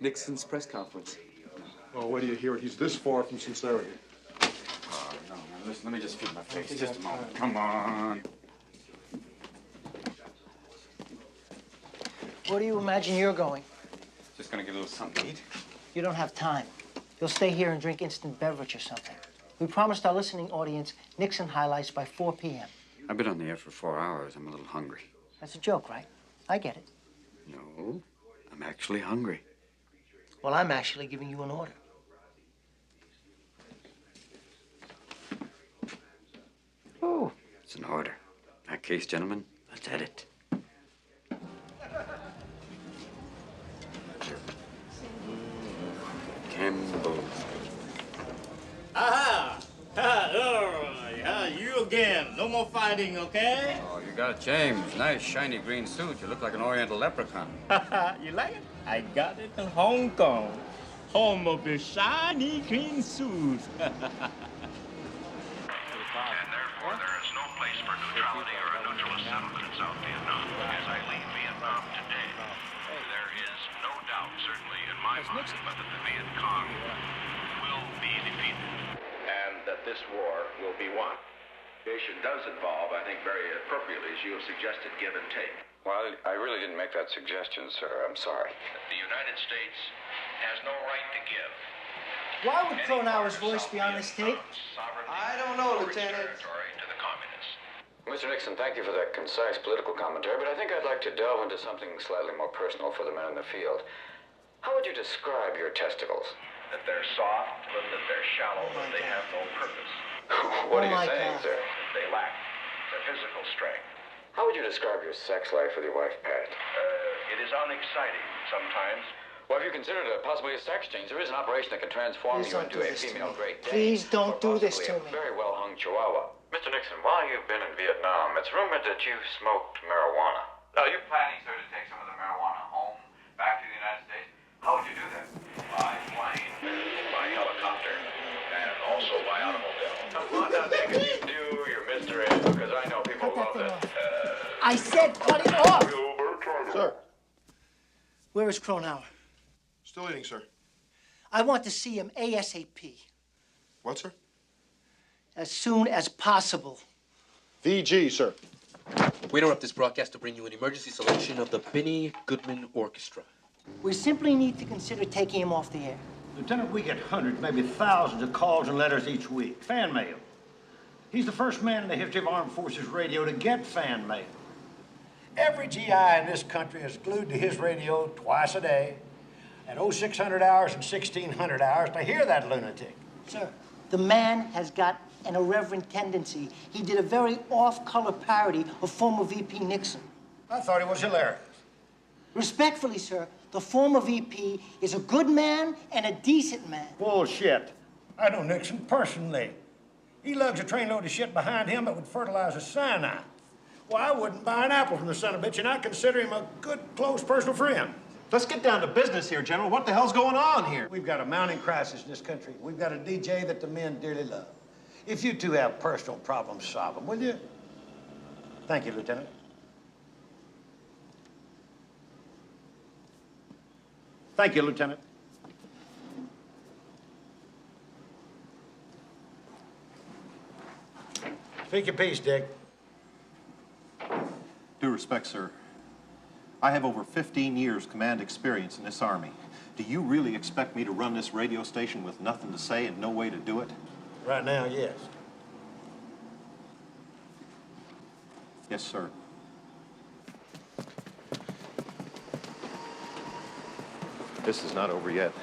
Nixon's press conference. Oh, wait till you hear it. He's this far from sincerity. Oh, no, man. Listen, let me just feed my face. Just a moment. Come on. Where do you imagine you're going? Just gonna get a little something to eat. You don't have time. You'll stay here and drink instant beverage or something. We promised our listening audience Nixon highlights by 4 p.m. I've been on the air for 4 hours. I'm a little hungry. That's a joke, right? I get it. No, I'm actually hungry. Well, I'm actually giving you an order. Oh, it's an order. In that case, gentlemen, let's edit. Campbell. Aha! You again. No more fighting, okay? Oh, you got it, James. Nice, shiny green suit. You look like an Oriental leprechaun. You like it? I got it in Hong Kong. Home of the shiny green suit. And therefore, there is no place for neutrality or a neutralist settlement in South Vietnam. As I leave Vietnam today, there is no doubt, certainly in my mind, but that the Viet Cong will be defeated. And that this war will be won. Nation does involve, I think very appropriately, as you have suggested, give and take. Well, I really didn't make that suggestion, sir. I'm sorry. The United States has no right to give. Why would Cronauer's voice be on this tape? I don't know, Lieutenant. Territory to the communists. Mr. Nixon, thank you for that concise political commentary, but I think I'd like to delve into something slightly more personal for the men in the field. How would you describe your testicles? That they're soft, but that they're shallow, but they have no purpose. What are you saying, sir? That they lack the physical strength. How would you describe your sex life with your wife, Pat? It is unexciting sometimes. Well, have you considered possibly a sex change? There is an operation that can transform you into a female Great Dane. Please don't do this to me. A very well-hung Chihuahua. Mr. Nixon, while you've been in Vietnam, it's rumored that you smoked marijuana. Now, are you planning, sir, to take some of the marijuana home, back to the United States? How would you do that? By plane, by helicopter, and also by automobile. Come on now, take it. Do your mystery, because I know people love that. I said cut it off! Sir. Where is Cronauer? Still eating, sir. I want to see him ASAP. What, sir? As soon as possible. VG, sir. We interrupt this broadcast to bring you an emergency selection of the Benny Goodman Orchestra. We simply need to consider taking him off the air. Lieutenant, we get hundreds, maybe thousands of calls and letters each week. Fan mail. He's the first man in the history of Armed Forces radio to get fan mail. Every GI in this country is glued to his radio twice a day at 0600 hours and 1600 hours to hear that lunatic. Sir, the man has got an irreverent tendency. He did a very off-color parody of former VP Nixon. I thought he was hilarious. Respectfully, sir, the former VP is a good man and a decent man. Bullshit. I know Nixon personally. He lugs a trainload of shit behind him that would fertilize a cyanide. Well, I wouldn't buy an apple from the son of a bitch, and I'd consider him a good, close personal friend. Let's get down to business here, General. What the hell's going on here? We've got a mounting crisis in this country. We've got a DJ that the men dearly love. If you two have personal problems, solve them, will you? Thank you, Lieutenant. Thank you, Lieutenant. Speak your piece, Dick. Due respect, sir. I have over 15 years command experience in this Army. Do you really expect me to run this radio station with nothing to say and no way to do it? Right now, yes. Yes, sir. This is not over yet.